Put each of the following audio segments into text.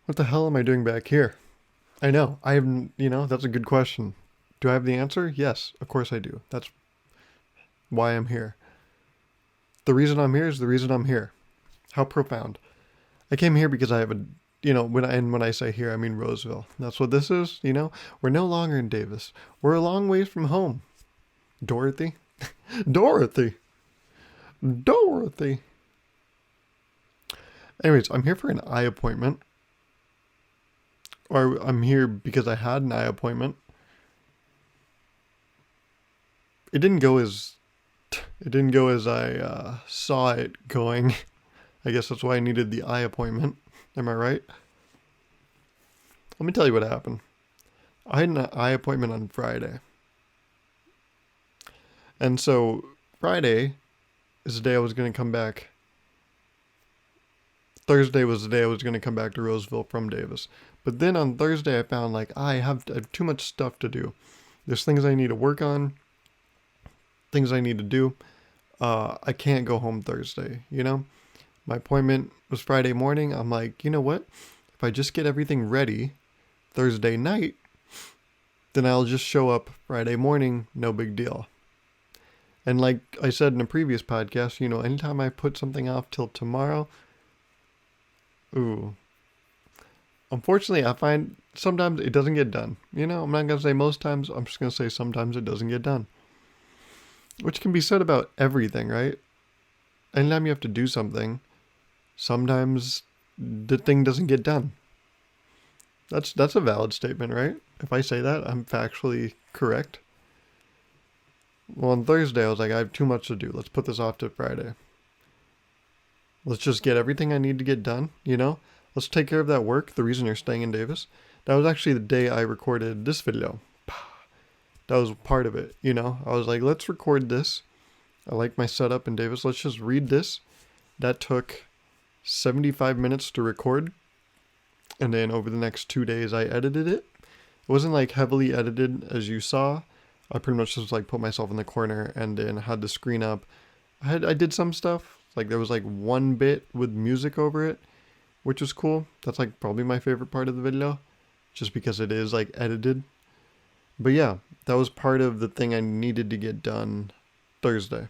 What the hell am I doing back here? I know. I have, that's a good question. Do I have the answer? Yes, of course I do. That's why I'm here. The reason I'm here is the reason I'm here. How profound. I came here because I have when I say here, I mean Roseville. That's what this is. We're no longer in Davis. We're a long ways from home. Dorothy? Dorothy! Dorothy! Anyways, I'm here for an eye appointment. Or I'm here because I had an eye appointment. It didn't go as I saw it going. I guess that's why I needed the eye appointment. Am I right? Let me tell you what happened. I had an eye appointment on Friday. And so Friday is the day I was going to come back. Thursday was the day I was going to come back to Roseville from Davis. But then on Thursday I found I have too much stuff to do. There's things I need to work on, things I need to do. I can't go home Thursday. My appointment was Friday morning. I'm like, you know what? If I just get everything ready Thursday night, then I'll just show up Friday morning, no big deal. And like I said in a previous podcast, anytime I put something off till tomorrow, ooh. Unfortunately, I find sometimes it doesn't get done. I'm not going to say most times, I'm just going to say sometimes it doesn't get done. Which can be said about everything, right? Anytime you have to do something, sometimes the thing doesn't get done. That's a valid statement, right? If I say that, I'm factually correct. Well, on Thursday, I was like, I have too much to do. Let's put this off to Friday. Let's just get everything I need to get done. Let's take care of that work, the reason you're staying in Davis. That was actually the day I recorded this video. That was part of it, I was like, let's record this. I like my setup in Davis. Let's just read this. That took 75 minutes to record. And then over the next 2 days, I edited it. It wasn't heavily edited as you saw. I pretty much just put myself in the corner and then had the screen up. I did some stuff. There was one bit with music over it, which was cool. That's probably my favorite part of the video, just because it is edited. But yeah, that was part of the thing I needed to get done Thursday.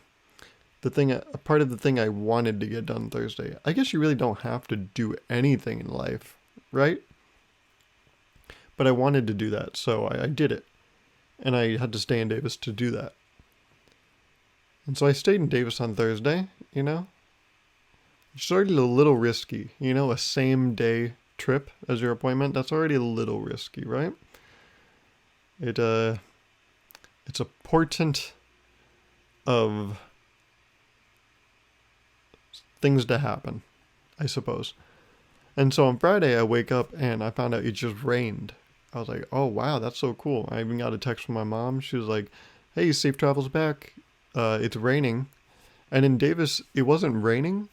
Part of the thing I wanted to get done Thursday. I guess you really don't have to do anything in life, right? But I wanted to do that, so I did it. And I had to stay in Davis to do that. And so I stayed in Davis on Thursday, It's already a little risky, a same day trip as your appointment. That's already a little risky, right? It's a portent of things to happen, I suppose. And so on Friday, I wake up and I found out it just rained. I was like, oh, wow, that's so cool. I even got a text from my mom. She was like, hey, safe travels back. It's raining. And in Davis, it wasn't raining,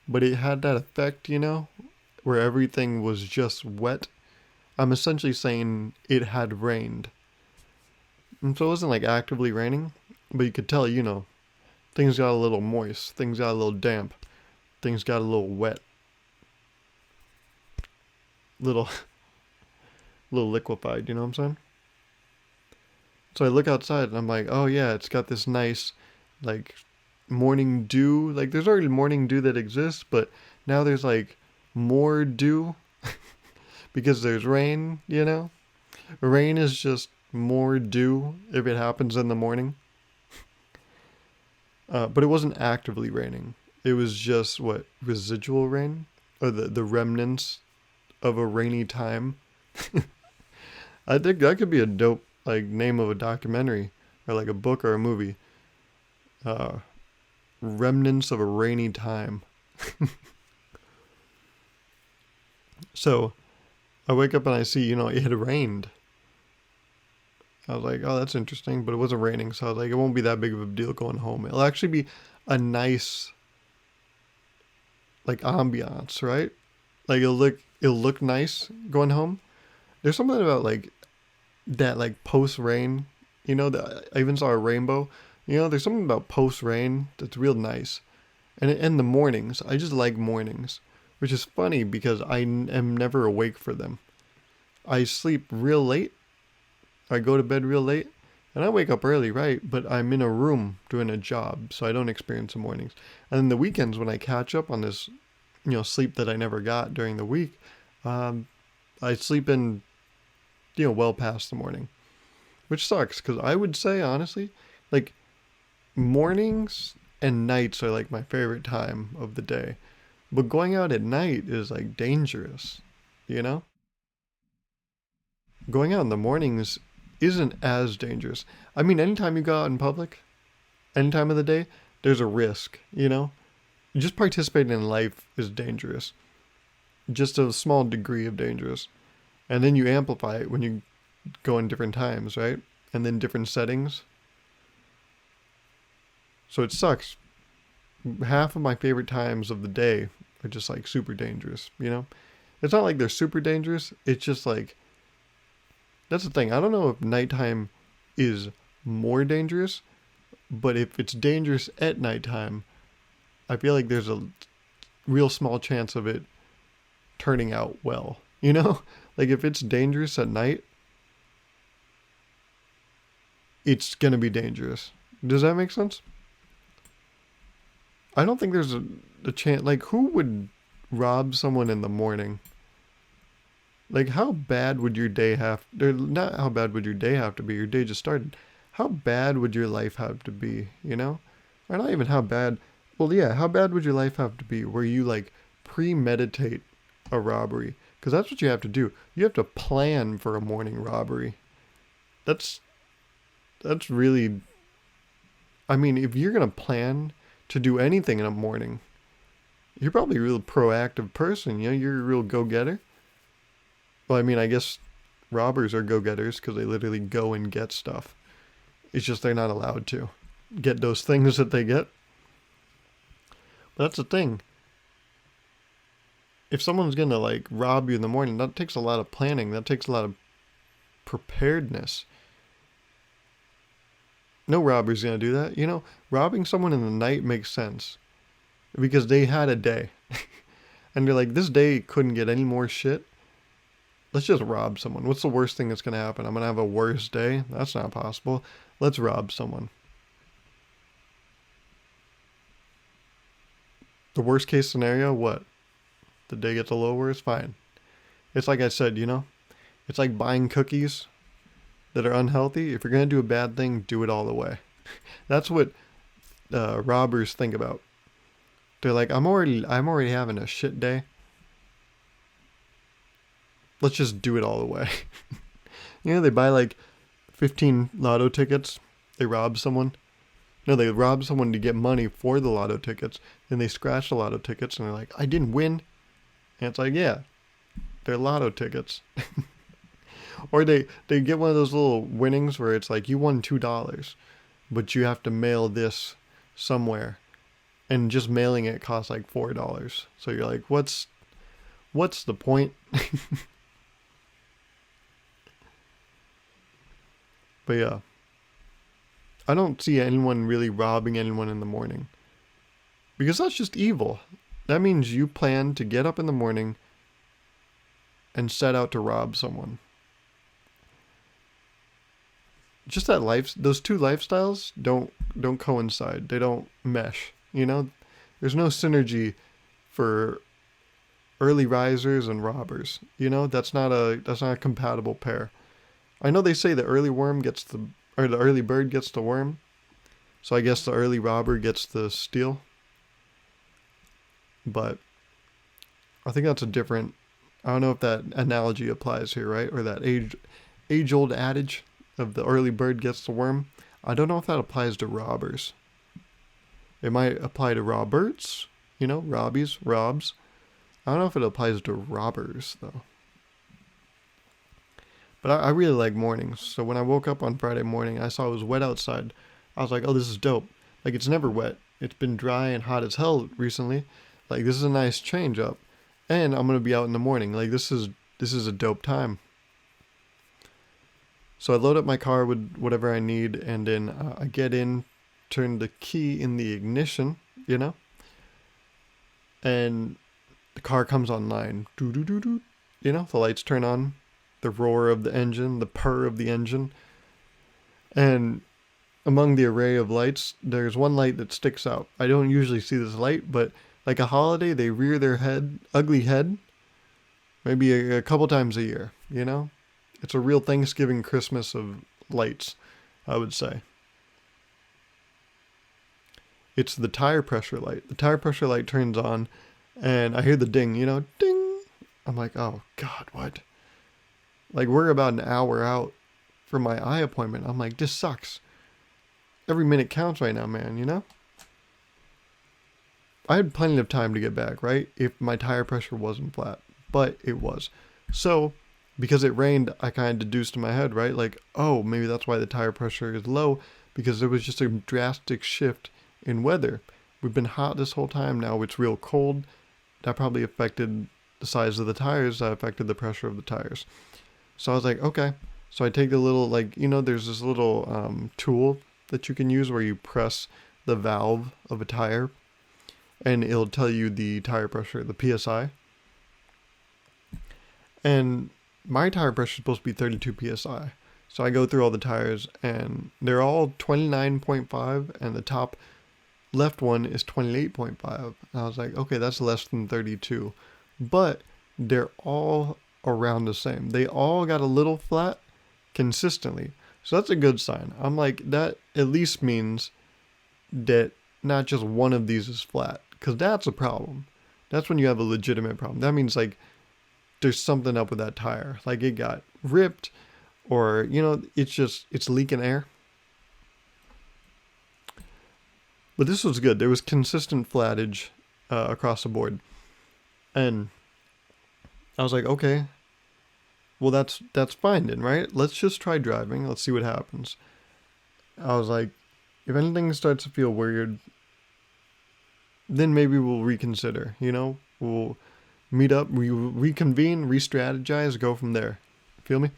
but it had that effect, where everything was just wet. I'm essentially saying it had rained. And so it wasn't actively raining, but you could tell, things got a little moist, things got a little damp, things got a little wet. Little liquefied, you know what I'm saying? So I look outside and I'm like, oh yeah, it's got this nice, morning dew. There's already morning dew that exists, but now there's more dew because there's rain, Rain is just more dew if it happens in the morning. But it wasn't actively raining. It was just residual rain, or the remnants of a rainy time. I think that could be a dope name of a documentary or a book or a movie. Remnants of a rainy time. So I wake up and I see, it had rained. I was like, oh, that's interesting, but it wasn't raining, so I was like, it won't be that big of a deal going home. It'll actually be a nice ambiance, right? It'll look nice going home. There's something about that post rain, that I even saw a rainbow. There's something about post rain that's real nice. And in the mornings, I just like mornings. which is funny because am never awake for them. I sleep real late. I go to bed real late, and I wake up early, right? But I'm in a room doing a job, so I don't experience the mornings. And then the weekends, when I catch up on this, sleep that I never got during the week, um, I sleep in, well past the morning, which sucks because I would say honestly, like mornings and nights are like my favorite time of the day. But going out at night is like dangerous, you know? Going out in the mornings isn't as dangerous. I mean, anytime you go out in public, any time of the day, there's a risk. Just participating in life is dangerous. Just a small degree of dangerous. And then you amplify it when you go in different times, right? And then different settings. So it sucks. Half of my favorite times of the day are just like super dangerous. It's not like they're super dangerous. It's just like, that's the thing. I don't know if nighttime is more dangerous, but if it's dangerous at nighttime, I feel like there's a real small chance of it turning out well. Like if it's dangerous at night, it's going to be dangerous. Does that make sense? I don't think there's a chance. Like, who would rob someone in the morning? Like, how bad would your day have? Not how bad would your day have to be? Your day just started. How bad would your life have to be? Or not even how bad. Well, yeah, how bad would your life have to be where you like premeditate a robbery? Because that's what you have to do. You have to plan for a morning robbery. That's really. I mean, if you're gonna plan to do anything in a morning, you're probably a real proactive person. You're a real go-getter. Well, I mean, I guess robbers are go-getters because they literally go and get stuff. It's just they're not allowed to get those things that they get. But that's the thing. If someone's gonna like rob you in the morning, that takes a lot of planning. That takes a lot of preparedness. No robber's gonna do that. Robbing someone in the night makes sense because they had a day. And they're like, this day couldn't get any more shit. Let's just rob someone. What's the worst thing that's going to happen? I'm going to have a worse day? That's not possible. Let's rob someone. The worst case scenario, what? The day gets a little worse? Fine. It's like I said, it's like buying cookies that are unhealthy. If you're going to do a bad thing, do it all the way. That's what robbers think about. They're like, I'm already having a shit day. Let's just do it all the way. They buy like 15 lotto tickets. They rob someone. No, they rob someone to get money for the lotto tickets. Then they scratch the lotto tickets and they're like, I didn't win. And it's like, yeah, they're lotto tickets. Or they get one of those little winnings where it's like, you won $2, but you have to mail this somewhere. And just mailing it costs like $4. So you're like, what's the point? But yeah, I don't see anyone really robbing anyone in the morning. Because that's just evil. That means you plan to get up in the morning and set out to rob someone. Just those two lifestyles don't coincide. They don't mesh. There's no synergy for early risers and robbers. That's not a compatible pair. I know they say the early bird gets the worm. So I guess the early robber gets the steal. But I think that's I don't know if that analogy applies here, right? Or that age-old adage of the early bird gets the worm. I don't know if that applies to robbers. It might apply to robbers, robbies, robs. I don't know if it applies to robbers, though. But I really like mornings. So when I woke up on Friday morning, I saw it was wet outside. I was like, oh, this is dope. Like, it's never wet. It's been dry and hot as hell recently. Like, this is a nice change up. And I'm going to be out in the morning. Like, this is a dope time. So I load up my car with whatever I need, and then I get in, turn the key in the ignition, and the car comes online. Doo doo doo doo. You know, the lights turn on, the roar of the engine, the purr of the engine. And among the array of lights, there's one light that sticks out. I don't usually see this light, but like a holiday, they rear their ugly head, maybe a couple times a year, you know? It's a real Thanksgiving, Christmas of lights, I would say. It's the tire pressure light. The tire pressure light turns on, and I hear the ding, you know, ding. I'm like, oh, God, what? Like, we're about an hour out from my eye appointment. I'm like, this sucks. Every minute counts right now, man, you know? I had plenty of time to get back, right? If my tire pressure wasn't flat, but it was. So, because it rained, I kind of deduced in my head, right? Like, oh, maybe that's why the tire pressure is low, because there was just a drastic shift in weather. We've been hot this whole time. Now it's real cold. That probably affected the size of the tires. That affected the pressure of the tires. So I was like, okay. So I take the little, like, you know, there's this little tool that you can use where you press the valve of a tire and it'll tell you the tire pressure, the PSI. And my tire pressure is supposed to be 32 PSI. So I go through all the tires and they're all 29.5 and the top left one is 28.5. And I was like, okay, that's less than 32. But they're all around the same. They all got a little flat consistently. So that's a good sign. I'm like, that at least means that not just one of these is flat. Because that's a problem. That's when you have a legitimate problem. That means like there's something up with that tire. Like it got ripped or, you know, it's leaking air. But this was good. There was consistent flattage across the board. And I was like, okay, well, that's fine then, right? Let's just try driving. Let's see what happens. I was like, if anything starts to feel weird, then maybe we'll reconsider, you know? We'll meet up, we reconvene, re-strategize, go from there. Feel me?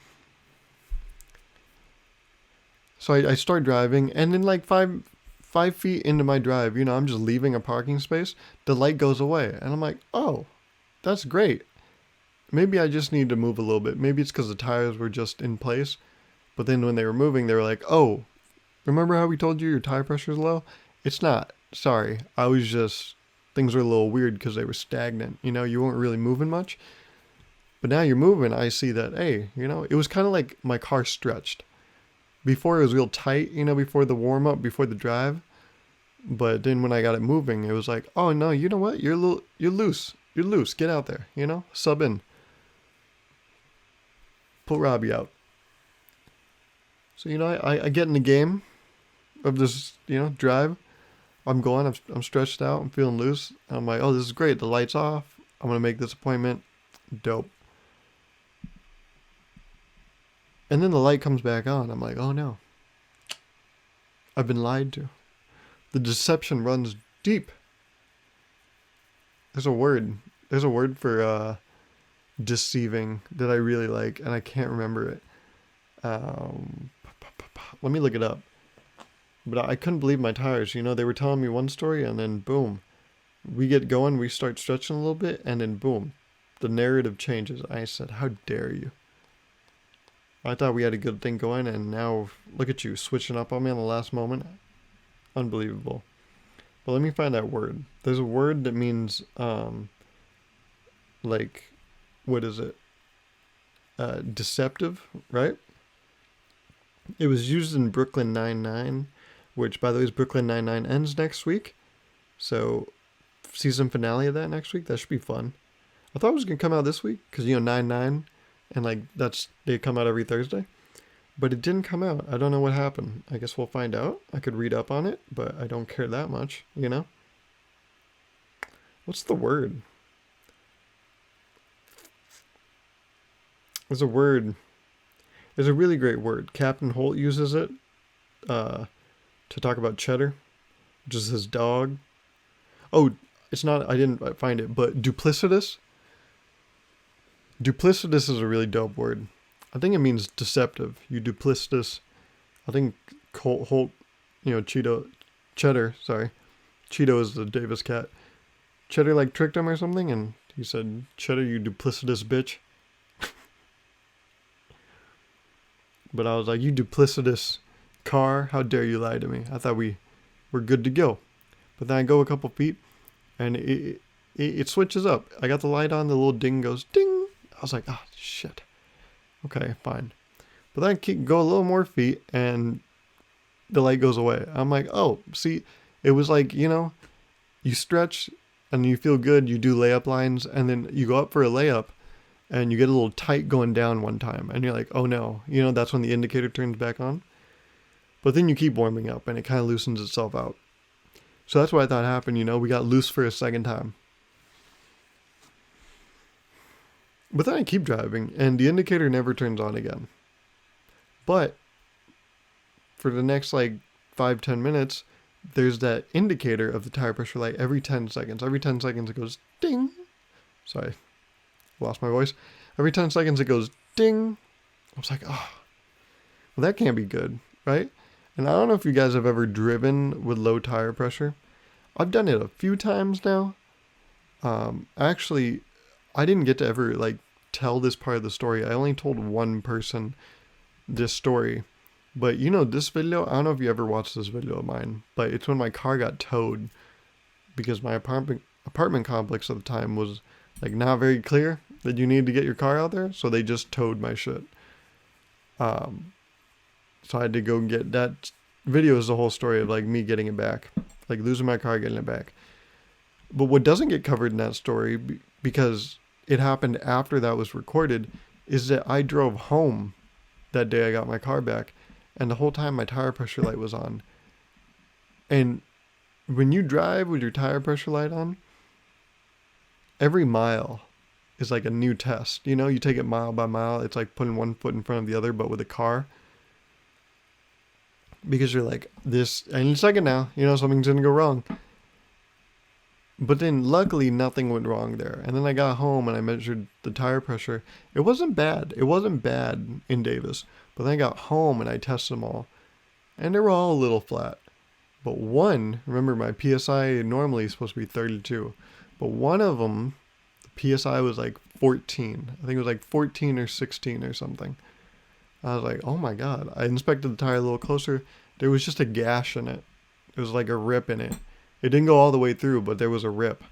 So I start driving, and then like five feet into my drive, you know, I'm just leaving a parking space, the light goes away. And I'm like, oh, that's great. Maybe I just need to move a little bit. Maybe it's because the tires were just in place. But then when they were moving, they were like, oh, remember how we told you your tire pressure is low? It's not. Sorry. Things were a little weird because they were stagnant. You know, you weren't really moving much. But now you're moving. I see that, hey, you know, it was kind of like my car stretched. Before it was real tight, you know, before the warm up, before the drive. But then when I got it moving, it was like, oh no, you know what? You're loose. You're loose. Get out there, you know? Sub in. Pull Robbie out. So, you know, I get in the game of this, you know, drive. I'm stretched out. I'm feeling loose. I'm like, oh, this is great. The light's off. I'm going to make this appointment. Dope. And then the light comes back on. I'm like, oh no. I've been lied to. The deception runs deep. There's a word. There's a word for deceiving that I really like, and I can't remember it. Let me look it up. But I couldn't believe my tires. You know, they were telling me one story, and then boom. We get going, we start stretching a little bit, and then boom. The narrative changes. I said, how dare you? I thought we had a good thing going, and now look at you switching up on me in the last moment. Unbelievable. But let me find that word. There's a word that means, like, what is it? Deceptive, right? It was used in Brooklyn Nine-Nine, which, by the way, is Brooklyn Nine-Nine ends next week. So, season finale of that next week. That should be fun. I thought it was going to come out this week, because, you know, 9-9, and, like, they come out every Thursday. But it didn't come out. I don't know what happened. I guess we'll find out. I could read up on it, but I don't care that much, you know? What's the word? There's a word. There's a really great word. Captain Holt uses it to talk about Cheddar, which is his dog. Oh, it's not, I didn't find it, but duplicitous. Duplicitous is a really dope word. I think it means deceptive. You duplicitous. I think Holt, you know, Cheddar, sorry. Cheeto is the Davis cat. Cheddar like tricked him or something, and He said, "Cheddar, you duplicitous bitch." But I was like, "You duplicitous car, how dare you lie to me? I thought we were good to go." But then I go a couple feet and it switches up. I got the light on, the little ding goes ding. I was like, "Oh shit." Okay, fine. But then I go a little more feet and the light goes away. I'm like, "Oh, see, it was like, you stretch and you feel good, you do layup lines, and then you go up for a layup and you get a little tight going down one time and you're like, oh no, that's when the indicator turns back on. But then you keep warming up and it kind of loosens itself out. So that's what I thought happened, we got loose for a second time. But then I keep driving and the indicator never turns on again. But for the next like 5-10 minutes, there's that indicator of the tire pressure light every 10 seconds. Every 10 seconds it goes ding. Sorry, lost my voice. Every 10 seconds it goes ding. I was like, oh, well, that can't be good, right? And I don't know if you guys have ever driven with low tire pressure. I've done it a few times now. Actually, I didn't get to ever like tell this part of the story. I only told one person this story. But this video, I don't know if you ever watched this video of mine, but it's when my car got towed because my apartment complex at the time was like not very clear that you needed to get your car out there. So they just towed my shit. So I had to go get that video is the whole story of like me getting it back, like losing my car, getting it back. But what doesn't get covered in that story, because it happened after that was recorded, is that I drove home that day I got my car back. And the whole time my tire pressure light was on. And when you drive with your tire pressure light on, every mile is like a new test. You take it mile by mile. It's like putting one foot in front of the other, but with a car. Because you're like, this, any second now, something's going to go wrong. But then luckily nothing went wrong there. And then I got home and I measured the tire pressure. It wasn't bad. It wasn't bad in Davis. But then I got home and I tested them all. And they were all a little flat. But one, remember my PSI normally is supposed to be 32. But one of them, the PSI was like 14. I think it was like 14 or 16 or something. I was like, oh my God. I inspected the tire a little closer. There was just a gash in it. There was like a rip in it. It didn't go all the way through, but there was a rip.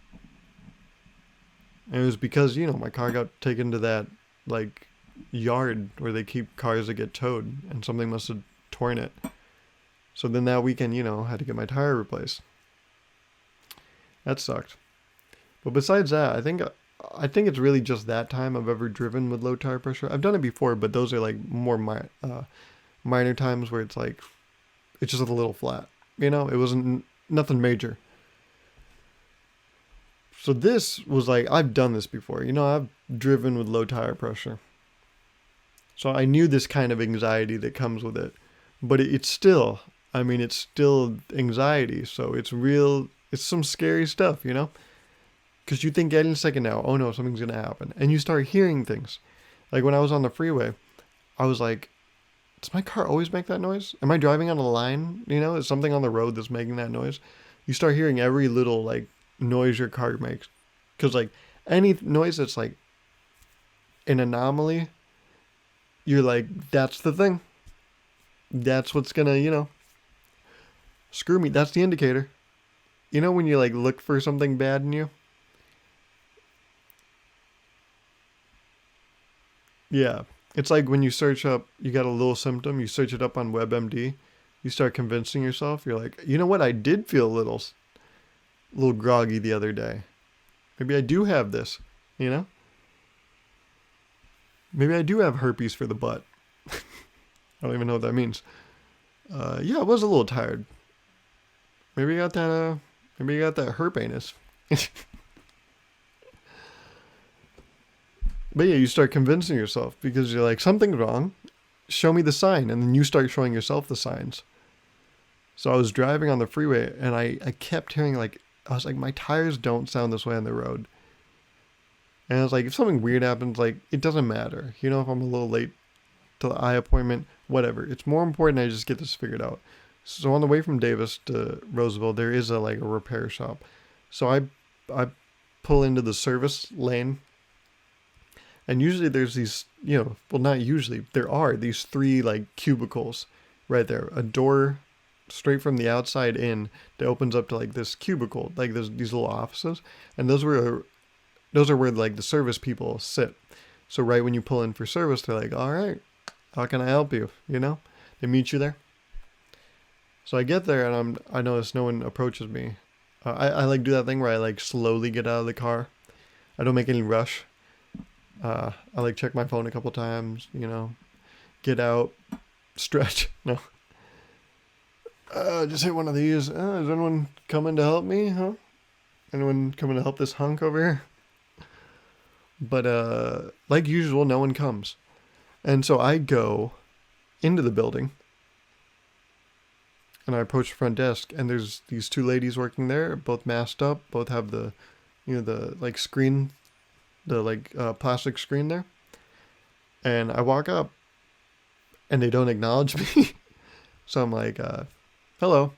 And it was because, my car got taken to that, like, yard where they keep cars that get towed, and something must have torn it. So then that weekend, I had to get my tire replaced. That sucked. But besides that, I think it's really just that time I've ever driven with low tire pressure. I've done it before, but those are like more minor times where it's like, it's just a little flat. It wasn't nothing major. So this was like, I've done this before. I've driven with low tire pressure. So I knew this kind of anxiety that comes with it. But it's still anxiety. So it's real, it's some scary stuff, Because you think any second now, oh no, something's going to happen. And you start hearing things. Like when I was on the freeway, I was like, does my car always make that noise? Am I driving on a line? Is something on the road that's making that noise? You start hearing every little like noise your car makes. Because like any noise that's like an anomaly, you're like, that's the thing. That's what's gonna, screw me. That's the indicator. When you like look for something bad in you? Yeah. It's like when you search up, you got a little symptom, you search it up on WebMD, you start convincing yourself, you're like, you know what, I did feel a little groggy the other day. Maybe I do have this, Maybe I do have herpes for the butt. I don't even know what that means. Yeah, I was a little tired. Maybe you got that herp anus. But yeah, you start convincing yourself because you're like, something's wrong. Show me the sign. And then you start showing yourself the signs. So I was driving on the freeway and I kept hearing I was like, my tires don't sound this way on the road. And I was like, if something weird happens, like, it doesn't matter. If I'm a little late to the eye appointment, whatever. It's more important I just get this figured out. So on the way from Davis to Roseville, there is a repair shop. So I pull into the service lane, and usually there's these, well, not usually, there are these three like cubicles right there. A door straight from the outside in that opens up to like this cubicle, like there's these little offices, and those are where like the service people sit. So right when you pull in for service, they're like, "All right, how can I help you?" They meet you there. So I get there and I notice no one approaches me. I like do that thing where I like slowly get out of the car. I don't make any rush. I like check my phone a couple times, get out, stretch. No, just hit one of these. Is anyone coming to help me? Huh? Anyone coming to help this hunk over here? But like usual, no one comes, and so I go into the building and I approach the front desk, and there's these two ladies working there, both masked up, both have the, the like screen, the like plastic screen there. And I walk up, and they don't acknowledge me, so I'm like, "Hello,"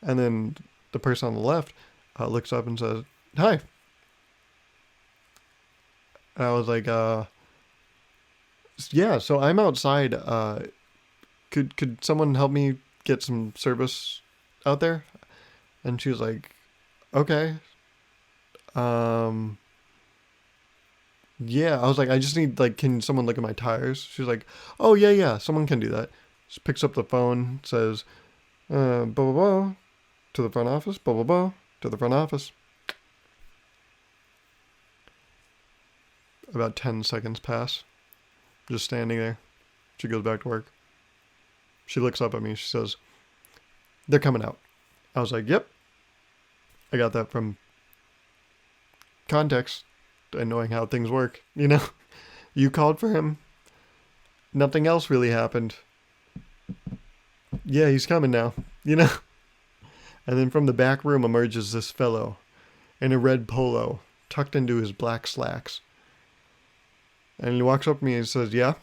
and then the person on the left looks up and says, "Hi," and I was like, "Yeah, so I'm outside. Could someone help me get some service out there?" And she was like, "Okay." Um, yeah, I was like, "I just need, like, can someone look at my tires?" She was like, "Oh, yeah, yeah, someone can do that." She picks up the phone, says, blah, blah, blah, to the front office, blah, blah, blah, to the front office. About 10 seconds pass. Just standing there. She goes back to work. She looks up at me. She says, "They're coming out." I was like, "Yep." I got that from context and knowing how things work. You called for him. Nothing else really happened. Yeah, he's coming now. And then from the back room emerges this fellow in a red polo tucked into his black slacks. And he walks up to me and says, "Yeah."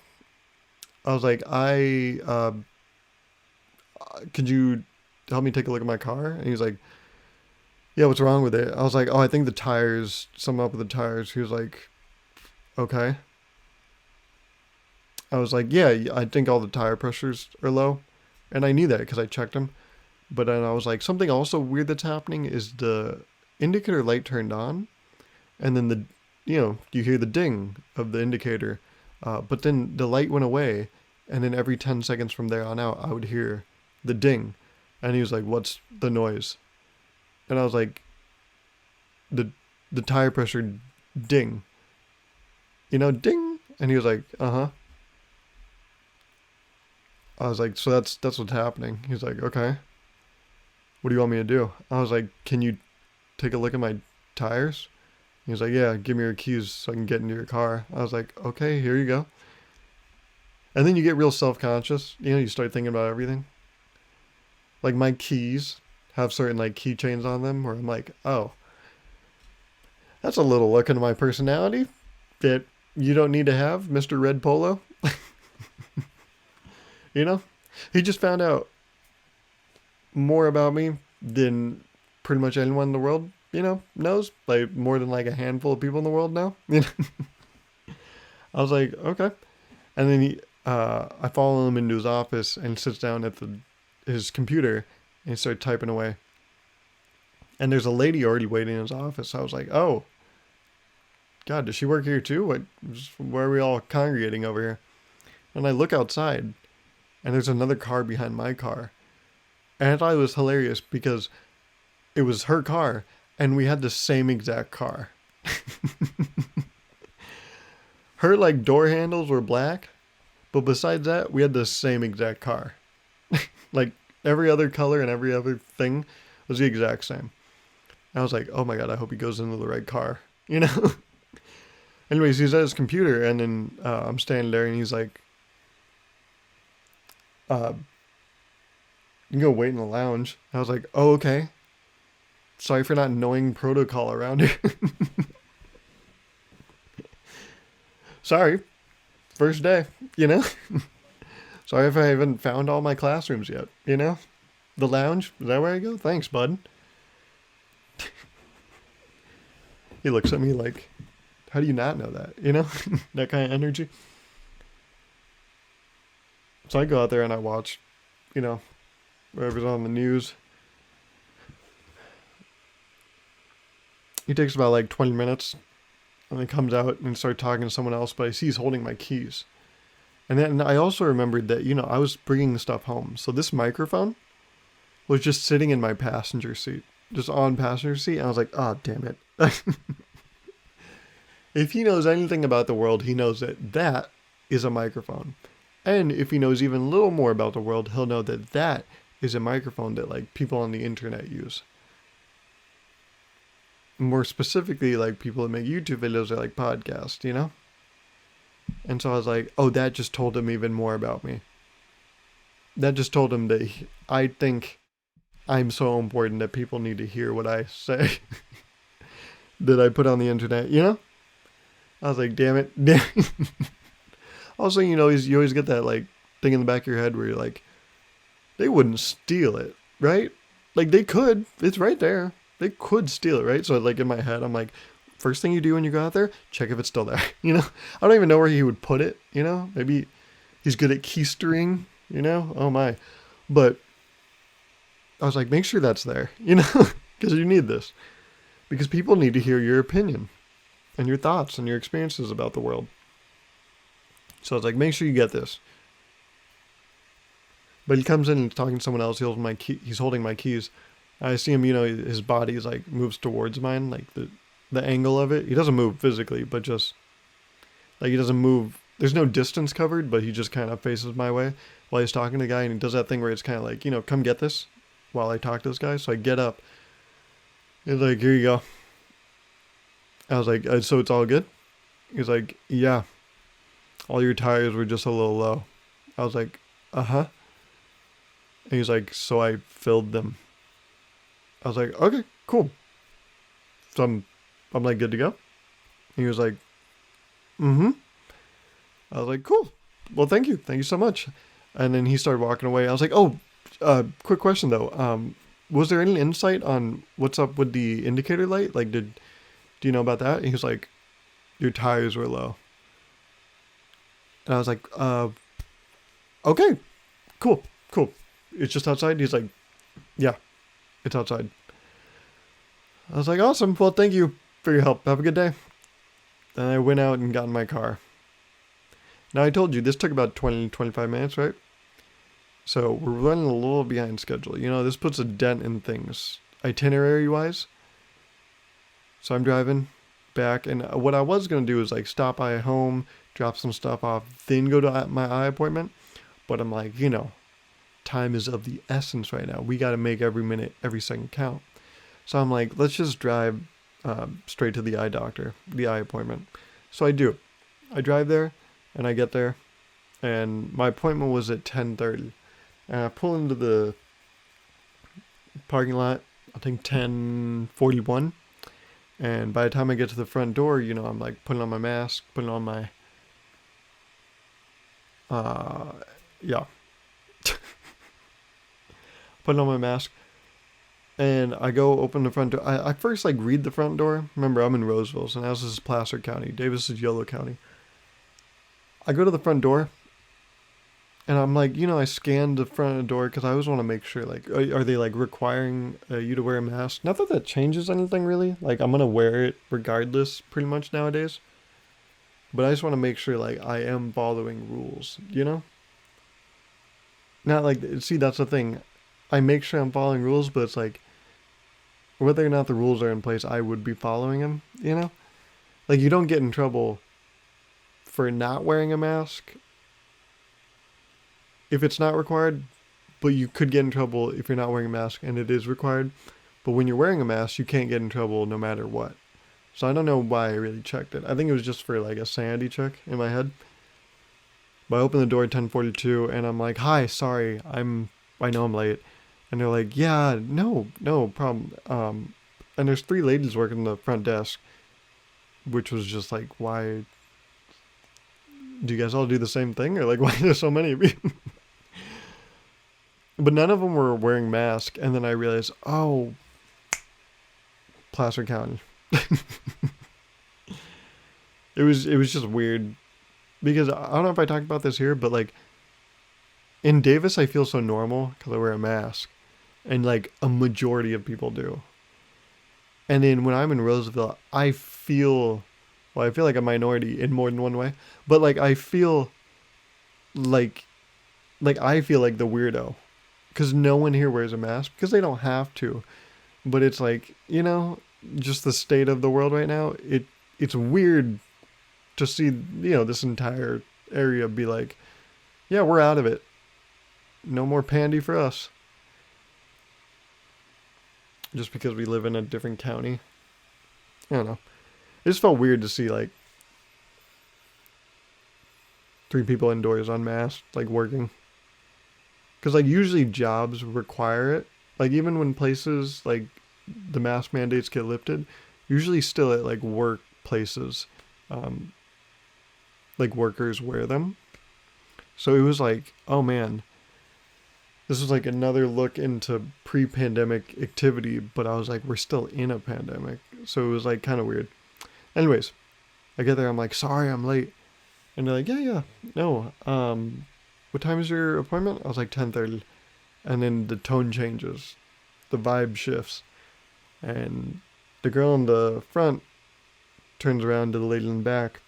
I was like, "Could you help me take a look at my car?" And he's like, "Yeah, what's wrong with it?" I was like, "Oh, I think the tires, something up with the tires." He was like, "Okay." I was like, "Yeah, I think all the tire pressures are low." And I knew that because I checked them. But then I was like, something also weird that's happening is the indicator light turned on. And then you hear the ding of the indicator. But then the light went away. And then every 10 seconds from there on out, I would hear the ding. And he was like, "What's the noise?" And I was like, the tire pressure ding. Ding. And he was like, "Uh-huh." I was like, "So that's what's happening." He's like, "Okay. What do you want me to do?" I was like, "Can you take a look at my tires?" He was like, "Yeah, give me your keys so I can get into your car." I was like, "Okay, here you go." And then you get real self-conscious. You start thinking about everything. Like my keys have certain like keychains on them where I'm like, "Oh, that's a little look into my personality that you don't need to have, Mr. Red Polo." You know? He just found out more about me than pretty much anyone in the world, knows. Like more than like a handful of people in the world know. I was like, "Okay." And then I follow him into his office and sits down at his computer and starts typing away. And there's a lady already waiting in his office. I was like, "Oh, God, does she work here too? Why are we all congregating over here?" And I look outside, and there's another car behind my car. And I thought it was hilarious because it was her car, and we had the same exact car. Her like door handles were black, but besides that, we had the same exact car. Like every other color and every other thing was the exact same. And I was like, "Oh my God, I hope he goes into the right car." Anyways, he's at his computer, and then I'm standing there, and he's like, "You can go wait in the lounge." I was like, "Oh, okay. Sorry for not knowing protocol around here." Sorry. First day, Sorry if I haven't found all my classrooms yet, The lounge, is that where I go? Thanks, bud. He looks at me like, how do you not know that? You know, that kind of energy. So I go out there and I watch, you know, whatever's on the news. He takes about like 20 minutes and then comes out and starts talking to someone else, but I see he's holding my keys. And then I also remembered that, you know, I was bringing stuff home. So this microphone was just sitting in my passenger seat, just on passenger seat. And I was like, oh, damn it. If he knows anything about the world, he knows that that is a microphone. And if he knows even a little more about the world, he'll know that that is a microphone that like people on the internet use. More specifically, like people that make YouTube videos or like podcasts, you know? And so I was like, oh, that just told him even more about me. That just told him that I think I'm so important that people need to hear what I say that I put on the internet, you know? I was like, damn it. Also, you know, you always get that like thing in the back of your head where you're like, they wouldn't steal it, right? Like they could. It's right there. They could steal it, right? So like in my head, I'm like, first thing you do when you go out there, check if it's still there. You know, I don't even know where he would put it. You know, maybe he's good at keystering. You know, oh my. But I was like, make sure that's there. You know, because you need this. Because people need to hear your opinion and your thoughts and your experiences about the world. So I was like, make sure you get this. But he comes in and he's talking to someone else. He's holding my keys. I see him, you know, his body is like moves towards mine, like the angle of it. He doesn't move physically, but just like he doesn't move. There's no distance covered, but he just kind of faces my way while he's talking to the guy, and he does that thing where it's kind of like, you know, come get this while I talk to this guy. So I get up. He's like, here you go. I was like, so it's all good? He's like, yeah. All your tires were just a little low. I was like, uh-huh. And he's like, so I filled them. I was like, okay, cool. So I'm like good to go. And he was like, mm-hmm. I was like, cool. Well, thank you. Thank you so much. And then he started walking away. I was like, oh, quick question though. Was there any insight on what's up with the indicator light? Like, do you know about that? And he was like, your tires were low. And I was like, okay, cool. It's just outside. He's like, yeah, it's outside. I was like, awesome. Well, thank you for your help. Have a good day. Then I went out and got in my car. Now I told you this took about 20-25 minutes, right? So we're running a little behind schedule. You know, this puts a dent in things itinerary-wise. So I'm driving back, and what I was going to do is like stop by home, drop some stuff off, then go to my eye appointment. But I'm like, you know, time is of the essence right now. We got to make every minute, every second count. So I'm like, let's just drive straight to the eye doctor, the eye appointment. So I do. I drive there, and I get there, and my appointment was at 10:30. And I pull into the parking lot, I think 10:41. And by the time I get to the front door, you know, I'm like putting on my mask, putting on my, yeah, putting on my mask. And I go open the front door. I first like read the front door. Remember, I'm in Roseville, so now this is Placer County. Davis is Yolo County. I go to the front door, and I'm like, you know, I scanned the front of the door because I always want to make sure, like, are they like requiring you to wear a mask? Not that that changes anything really. Like, I'm gonna wear it regardless, pretty much nowadays. But I just want to make sure, like, I am following rules. You know? Not like, see, that's the thing. I make sure I'm following rules, but it's like, whether or not the rules are in place, I would be following them. You know? Like, you don't get in trouble for not wearing a mask if it's not required, but you could get in trouble if you're not wearing a mask and it is required. But when you're wearing a mask, you can't get in trouble no matter what. So I don't know why I really checked it. I think it was just for like a sanity check in my head. But I opened the door at 10:42 and I'm like, hi, sorry, I know I'm late. And they're like, yeah, no problem. And there's 3 ladies working the front desk, which was just like, why do you guys all do the same thing? Or like, why are there so many of you? But none of them were wearing masks. And then I realized, oh, Placer County. It was just weird because I don't know if I talked about this here, but like in Davis, I feel so normal because I wear a mask, and like a majority of people do. And then when I'm in Roseville, I feel like a minority in more than one way, but like like I feel like the weirdo because no one here wears a mask because they don't have to. But it's like just the state of the world right now. It's weird to see this entire area be like, yeah, we're out of it. No more pandy for us. Just because we live in a different county. I don't know. It just felt weird to see like three people indoors unmasked, like working. Because like usually jobs require it. Like even when places like the mask mandates get lifted, usually still at like workplaces, um, like workers wear them. So it was like, oh man, this was like another look into pre-pandemic activity, but I was like, we're still in a pandemic, so it was like kind of weird. Anyways, I get there, I'm like, sorry, I'm late, and they're like, yeah, yeah, no, what time is your appointment? I was like 10:30, and then the tone changes, the vibe shifts, and the girl in the front turns around to the lady in the back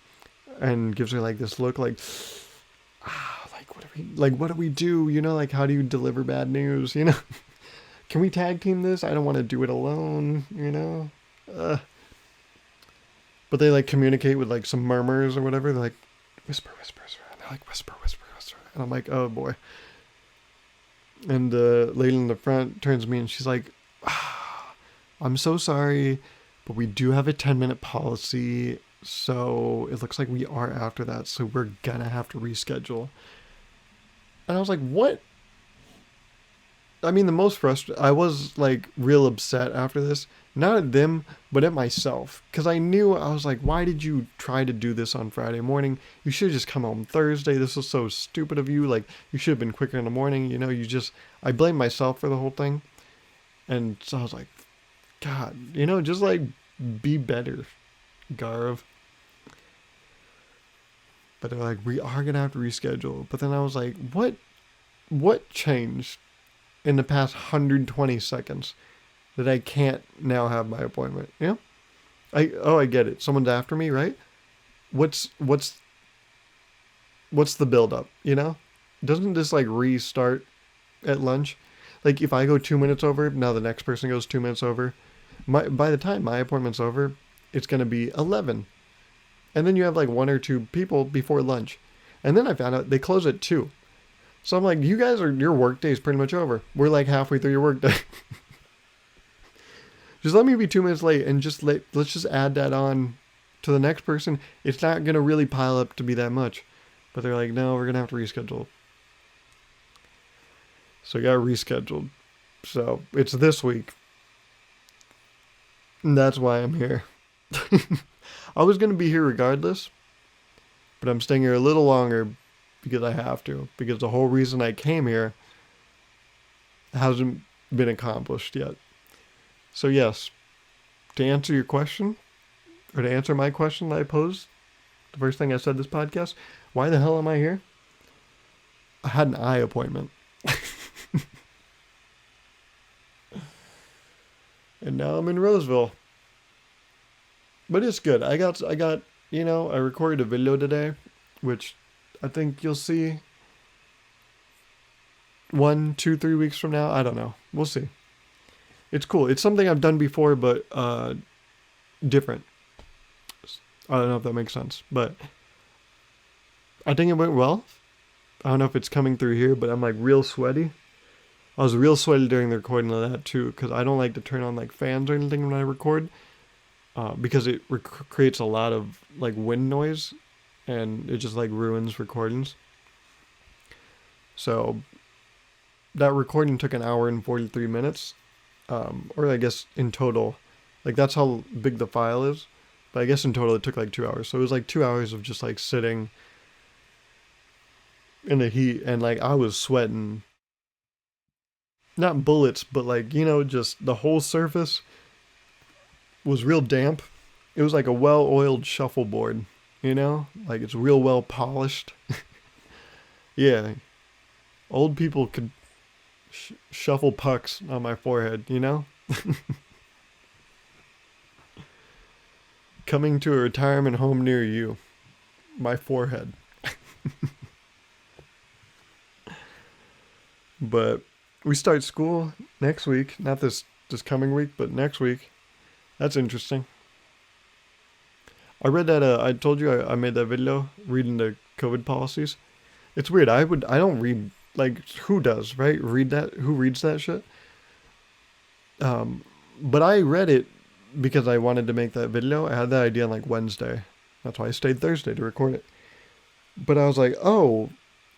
and gives her like this look like, like what do we do? Like how do you deliver bad news? Can we tag team this? I don't want to do it alone. But they like communicate with like some murmurs or whatever. They're like whisper, whisper, whisper, and they're like whisper, whisper, whisper, and I'm like, oh boy. And the lady in the front turns to me and she's like, I'm so sorry, but we do have a 10-minute policy. So it looks like we are after that. So we're gonna have to reschedule. And I was like, what? I mean, the most frustrating, I was like real upset after this. Not at them, but at myself. Because I knew, I was like, why did you try to do this on Friday morning? You should have just come home Thursday. This was so stupid of you. Like, you should have been quicker in the morning. I blame myself for the whole thing. And so I was like, God, just like be better, Gauruv. But they're like, we are gonna have to reschedule. But then I was like, what changed in the past 120 seconds that I can't now have my appointment? I get it. Someone's after me, right? What's the build up? Doesn't this like restart at lunch? Like if I go 2 minutes over, now the next person goes 2 minutes over. By the time my appointment's over, it's gonna be 11. And then you have like one or two people before lunch. And then I found out they close at 2. So I'm like, your work day is pretty much over. We're like halfway through your work day. Just let me be 2 minutes late and let's just add that on to the next person. It's not going to really pile up to be that much. But they're like, no, we're going to have to reschedule. So I got rescheduled. So it's this week. And that's why I'm here. I was going to be here regardless, but I'm staying here a little longer because I have to. Because the whole reason I came here hasn't been accomplished yet. So yes, to answer your question, or to answer my question that I posed, the first thing I said this podcast, why the hell am I here? I had an eye appointment. And now I'm in Roseville. But it's good. I recorded a video today, which I think you'll see 1, 2, 3 weeks from now. I don't know. We'll see. It's cool. It's something I've done before, but different. I don't know if that makes sense, but I think it went well. I don't know if it's coming through here, but I'm like real sweaty. I was real sweaty during the recording of that too, because I don't like to turn on like fans or anything when I record. Because it creates a lot of like wind noise and it just like ruins recordings. So that recording took an hour and 43 minutes, or I guess in total, like that's how big the file is. But I guess in total it took like 2 hours. So it was like 2 hours of just like sitting in the heat and like I was sweating, not bullets, but like, just the whole surface was real damp. It was like a well-oiled shuffleboard. you know? Like it's real well polished. Yeah, old people could shuffle pucks on my forehead, you know? Coming to a retirement home near you. My forehead. But we start school next week. Not this coming week, but next week. That's interesting. I read that. I told you I made that video reading the COVID policies. It's weird. I don't read like who does right? Read that? Who reads that shit? Um, but I read it because I wanted to make that video. I had that idea on like Wednesday. That's why I stayed Thursday to record it. But I was like, oh,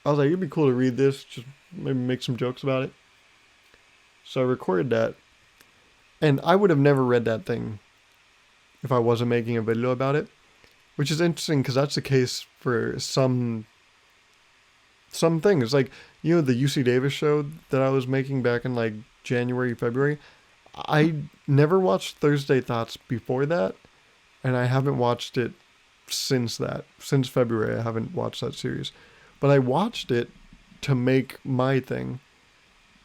I was like, it'd be cool to read this. Just maybe make some jokes about it. So I recorded that, and I would have never read that thing if I wasn't making a video about it. Which is interesting because that's the case for some things. Like, you know, the UC Davis show that I was making back in like January, February. I never watched Thursday Thoughts before that, and I haven't watched it since that. Since February, I haven't watched that series. But I watched it to make my thing,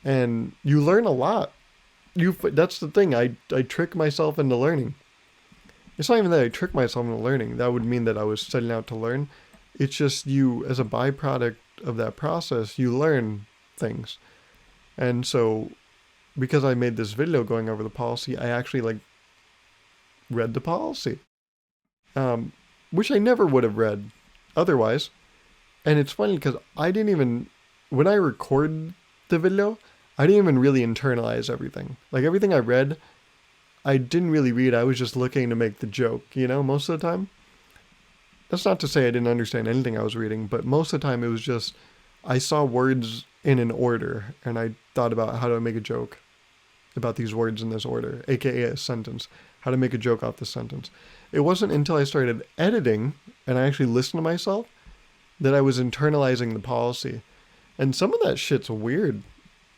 and you learn a lot. That's the thing. I trick myself into learning. It's not even that I trick myself into learning. That would mean that I was setting out to learn. It's just you, as a byproduct of that process, you learn things. And so, because I made this video going over the policy, I actually like read the policy, um, which I never would have read otherwise. And it's funny because I didn't even, when I record the video, I didn't even really internalize everything. Like everything I read, I didn't really read. I was just looking to make the joke, you know, most of the time. That's not to say I didn't understand anything I was reading, but most of the time it was just, I saw words in an order and I thought about how to make a joke about these words in this order, aka a sentence, how to make a joke off the sentence. It wasn't until I started editing and I actually listened to myself that I was internalizing the policy. And some of that shit's weird.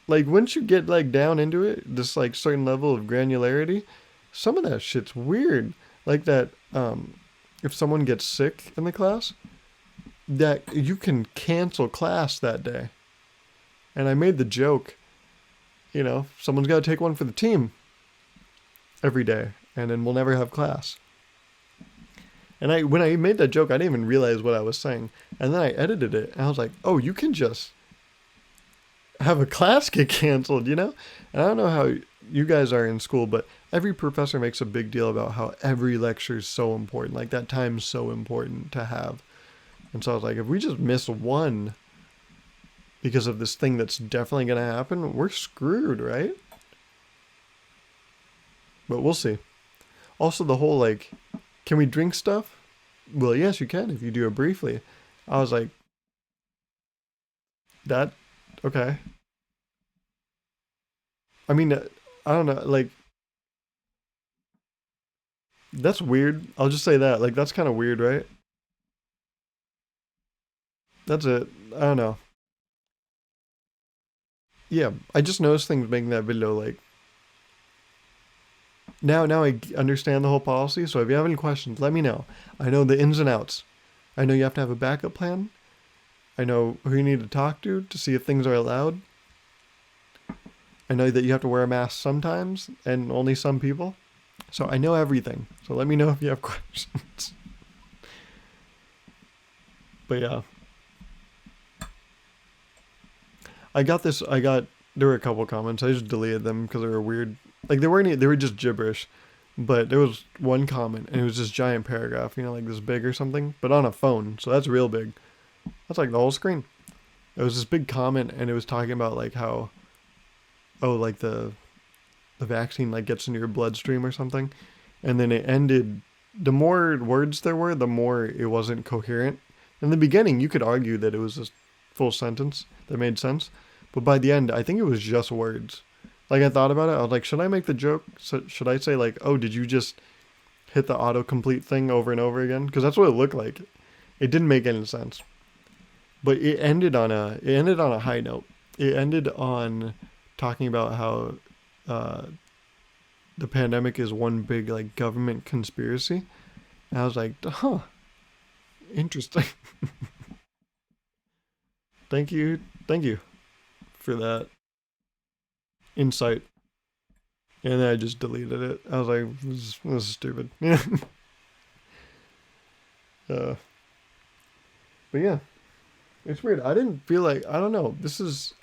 Like once you get like down into it, this like certain level of granularity, some of that shit's weird. Like that, if someone gets sick in the class, that you can cancel class that day. And I made the joke, you know, someone's got to take one for the team every day, and then we'll never have class. And when I made that joke, I didn't even realize what I was saying. And then I edited it, and I was like, oh, you can just have a class get canceled, you know? And I don't know how you guys are in school, but every professor makes a big deal about how every lecture is so important. Like that time's so important to have. And so I was like, if we just miss one because of this thing that's definitely going to happen, we're screwed, right? But we'll see. Also, the whole like, can we drink stuff? Well, yes, you can if you do it briefly. I was like, that, okay. I mean, I don't know, like, that's weird. I'll just say that. Like, that's kind of weird, right? That's it. I don't know. Yeah, I just noticed things making that video, like, now I understand the whole policy, so if you have any questions, let me know. I know the ins and outs. I know you have to have a backup plan. I know who you need to talk to see if things are allowed. I know that you have to wear a mask sometimes, and only some people. So I know everything. So let me know if you have questions. But yeah. There were a couple comments. I just deleted them because they were weird. Like they were just gibberish. But there was one comment, and it was this giant paragraph, you know, like this big or something, but on a phone. So that's real big. That's like the whole screen. It was this big comment, and it was talking about like how, oh, like the vaccine like gets into your bloodstream or something, and then it ended. The more words there were, the more it wasn't coherent. In the beginning, you could argue that it was a full sentence that made sense, but by the end, I think it was just words. Like I thought about it, I was like, should I make the joke? Should I say like, oh, did you just hit the autocomplete thing over and over again? Because that's what it looked like. It didn't make any sense. But it ended on a high note. It ended on talking about how uh, the pandemic is one big like government conspiracy. And I was like, huh, Interesting. Thank you. Thank you for that insight. And then I just deleted it. I was like, this is stupid. uh, but yeah, it's weird. I didn't feel like, I don't know.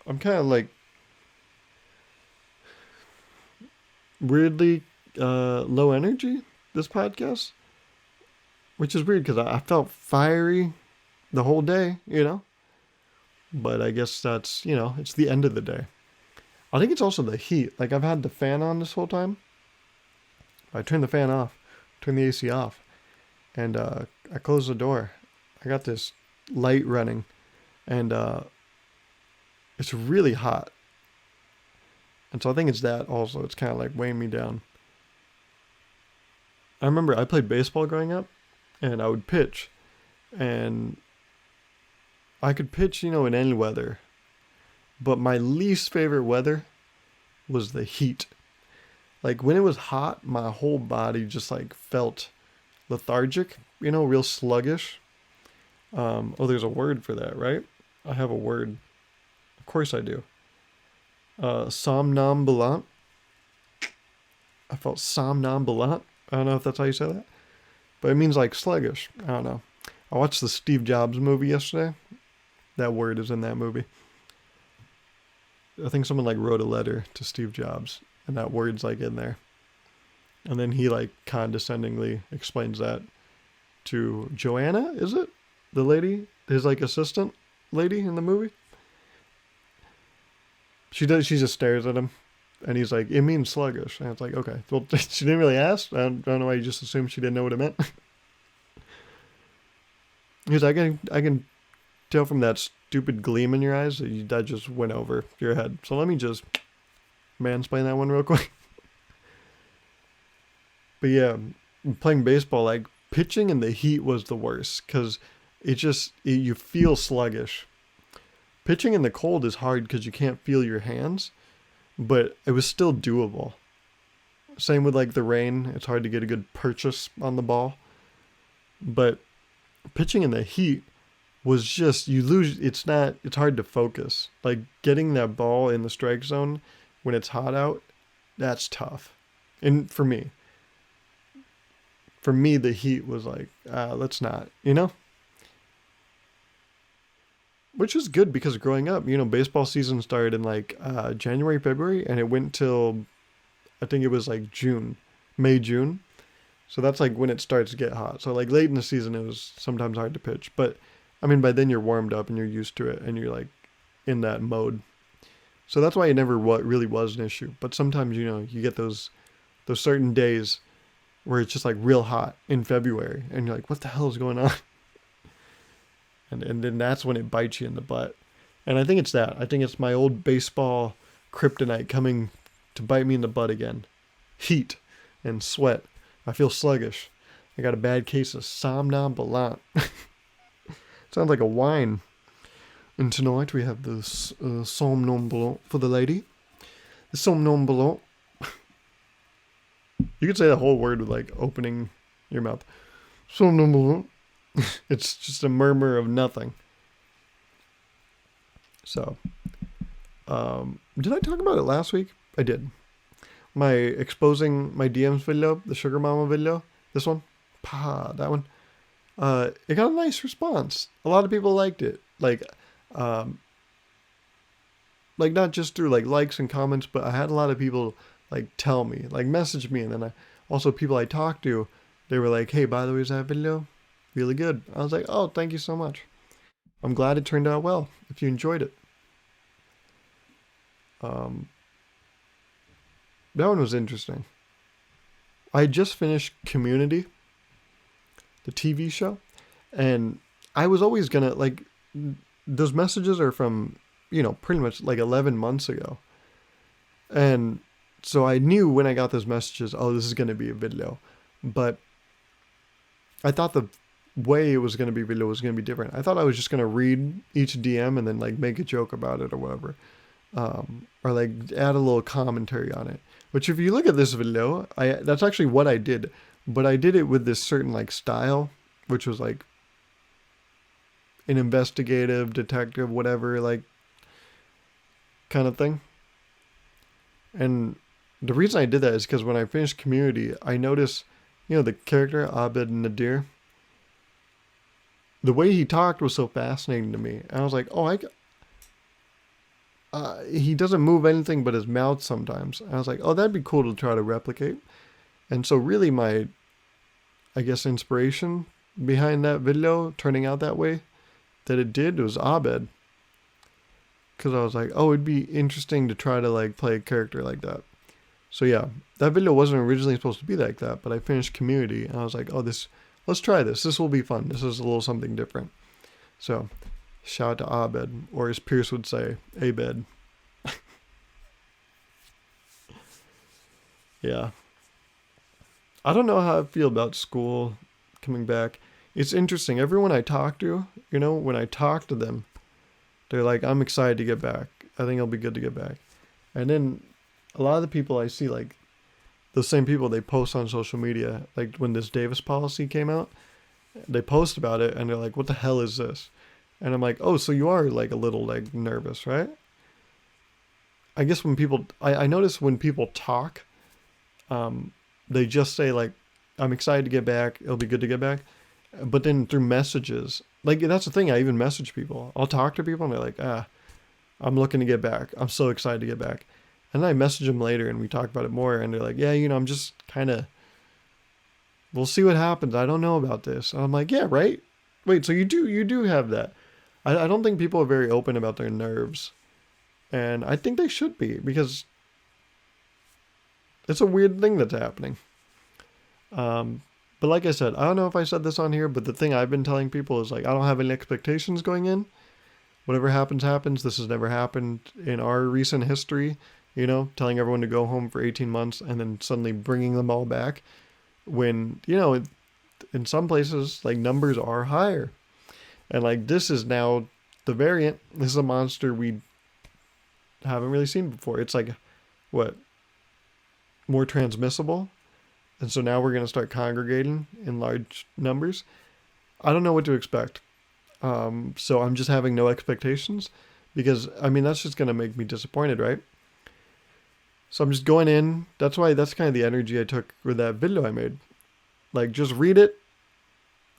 I'm kind of like weirdly low energy this podcast, which is weird because I felt fiery the whole day. But I guess that's it's the end of the day. I think it's also the heat. Like I've had the fan on this whole time. I turned the fan off, turned the AC off, and I closed the door. I got this light running, and it's really hot. And so I think it's that also. It's kind of like weighing me down. I remember I played baseball growing up, and I would pitch, and I could pitch in any weather. But my least favorite weather was the heat. Like when it was hot, my whole body just like felt lethargic, real sluggish. There's a word for that, right? I have a word. Of course I do. Somnambulant. I felt somnambulant. I don't know if that's how you say that, but it means like sluggish. I don't know. I watched the Steve Jobs movie yesterday. That word is in that movie. I think someone like wrote a letter to Steve Jobs, and that word's like in there. And then he like condescendingly explains that to Joanna, is it? The lady, his like assistant lady in the movie. She just stares at him, and he's like, it means sluggish. And it's like, okay, well, she didn't really ask. I don't know why you just assumed she didn't know what it meant. He's like, I can tell from that stupid gleam in your eyes that just went over your head. So let me just mansplain that one real quick. But yeah, playing baseball, like pitching in the heat was the worst because you feel sluggish. Pitching in the cold is hard because you can't feel your hands, but it was still doable. Same with like the rain. It's hard to get a good purchase on the ball. But pitching in the heat was just, it's hard to focus. Like getting that ball in the strike zone when it's hot out, that's tough. And for me, the heat was like, let's not. Which is good because growing up, baseball season started in like January, February, and it went till, I think it was like May, June. So that's like when it starts to get hot. So like late in the season, it was sometimes hard to pitch. But I mean, by then you're warmed up and you're used to it and you're like in that mode. So that's why it never really was an issue. But sometimes, you get those certain days where it's just like real hot in February and you're like, what the hell is going on? And then that's when it bites you in the butt. And I think it's that. I think it's my old baseball kryptonite coming to bite me in the butt again. Heat and sweat. I feel sluggish. I got a bad case of somnambulant. Sounds like a wine. And tonight we have this somnambulant for the lady. The somnambulant. You could say the whole word with like opening your mouth. Somnambulant. It's just a murmur of nothing. So, did I talk about it last week? I did. My exposing my DMs video, the Sugar Mama video, this one, that one. It got a nice response. A lot of people liked it. Like not just through like likes and comments, but I had a lot of people like tell me, like message me, and then also people I talked to, they were like, "Hey, by the way, is that video really good?" I was like, "Oh, thank you so much. I'm glad it turned out well. If you enjoyed it." That one was interesting. I just finished Community, the TV show, and I was always gonna like, those messages are from, pretty much like 11 months ago. And so I knew when I got those messages, oh, this is gonna be a video. But I thought the way it was gonna be video was gonna be different. I thought I was just gonna read each DM and then like make a joke about it or whatever. Or like add a little commentary on it. Which if you look at this video, that's actually what I did. But I did it with this certain like style, which was like an investigative detective, whatever, like kind of thing. And the reason I did that is because when I finished Community, I noticed, the character Abed Nadir, the way he talked was so fascinating to me. And I was like, oh, he doesn't move anything but his mouth sometimes. And I was like, oh, that'd be cool to try to replicate. And so really my, I guess, inspiration behind that video turning out that way that it did was Abed. Because I was like, oh, it'd be interesting to try to like play a character like that. So yeah, that video wasn't originally supposed to be like that, but I finished Community and I was like, oh, let's try this. This will be fun. This is a little something different. So shout out to Abed, or as Pierce would say, Abed. Yeah. I don't know how I feel about school coming back. It's interesting. Everyone I talk to, when I talk to them, they're like, I'm excited to get back. I think it'll be good to get back. And then a lot of the people I see, like the same people, they post on social media, like when this Davis policy came out, they post about it and they're like, what the hell is this? And I'm like, oh, so you are like a little like nervous, right? I guess when people, I notice when people talk, they just say like, I'm excited to get back. It'll be good to get back. But then through messages, like that's the thing. I even message people. I'll talk to people and they're like, I'm looking to get back. I'm so excited to get back. And then I message them later and we talk about it more. And they're like, yeah, I'm just kind of, we'll see what happens. I don't know about this. And I'm like, yeah, right. Wait, so you do have that. I don't think people are very open about their nerves. And I think they should be because it's a weird thing that's happening. But like I said, I don't know if I said this on here, but the thing I've been telling people is like, I don't have any expectations going in. Whatever happens, happens. This has never happened in our recent history, telling everyone to go home for 18 months and then suddenly bringing them all back when, in some places, like numbers are higher. And like, this is now the variant. This is a monster we haven't really seen before. It's like, what? More transmissible. And so now we're going to start congregating in large numbers. I don't know what to expect. So I'm just having no expectations because, that's just going to make me disappointed, right? So I'm just going in. That's kind of the energy I took with that video I made. Like, just read it.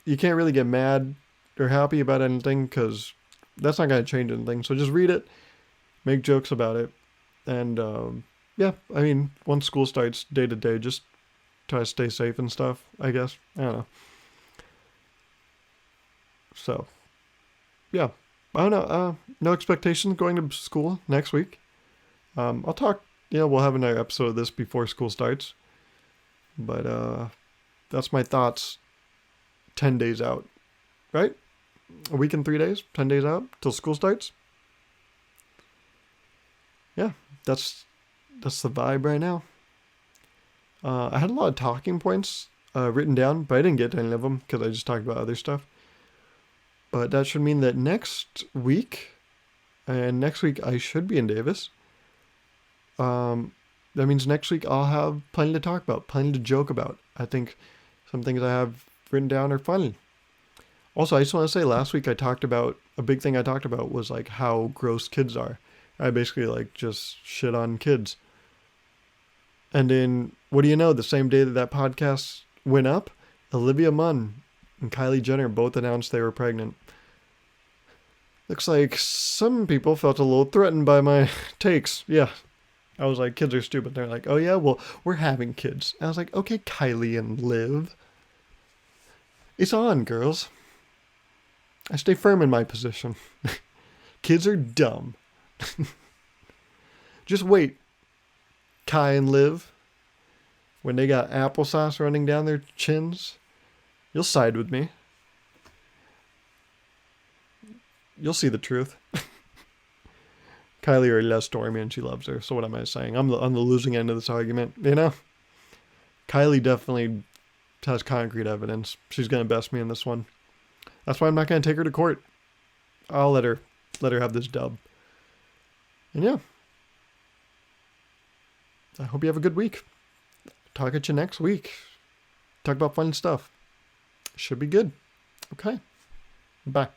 You can't really get mad or happy about anything because that's not going to change anything. So just read it, make jokes about it. And, yeah, once school starts day to day, just try to stay safe and stuff, I guess. I don't know. So, yeah. I don't know. No expectations going to school next week. I'll talk, we'll have another episode of this before school starts. But that's my thoughts 10 days out, right? A week and 3 days, 10 days out till school starts. Yeah, that's the vibe right now. I had a lot of talking points written down, but I didn't get to any of them because I just talked about other stuff. But that should mean that next week I should be in Davis. That means next week I'll have plenty to talk about, plenty to joke about. I think some things I have written down are funny. Also, I just want to say last week a big thing I talked about was like how gross kids are. I basically like just shit on kids. And then, what do you know, the same day that podcast went up, Olivia Munn and Kylie Jenner both announced they were pregnant. Looks like some people felt a little threatened by my takes. Yeah. I was like, kids are stupid. They're like, oh yeah, well, we're having kids. I was like, okay, Kylie and Liv. It's on, girls. I stay firm in my position. Kids are dumb. Just wait, Kai and Liv. When they got applesauce running down their chins, you'll side with me. You'll see the truth. Kylie already loves Stormy and she loves her. So what am I saying? I'm the losing end of this argument, Kylie definitely has concrete evidence. She's going to best me in this one. That's why I'm not going to take her to court. I'll let her have this dub. And yeah. I hope you have a good week. Talk at you next week. Talk about fun stuff. Should be good. Okay. Bye.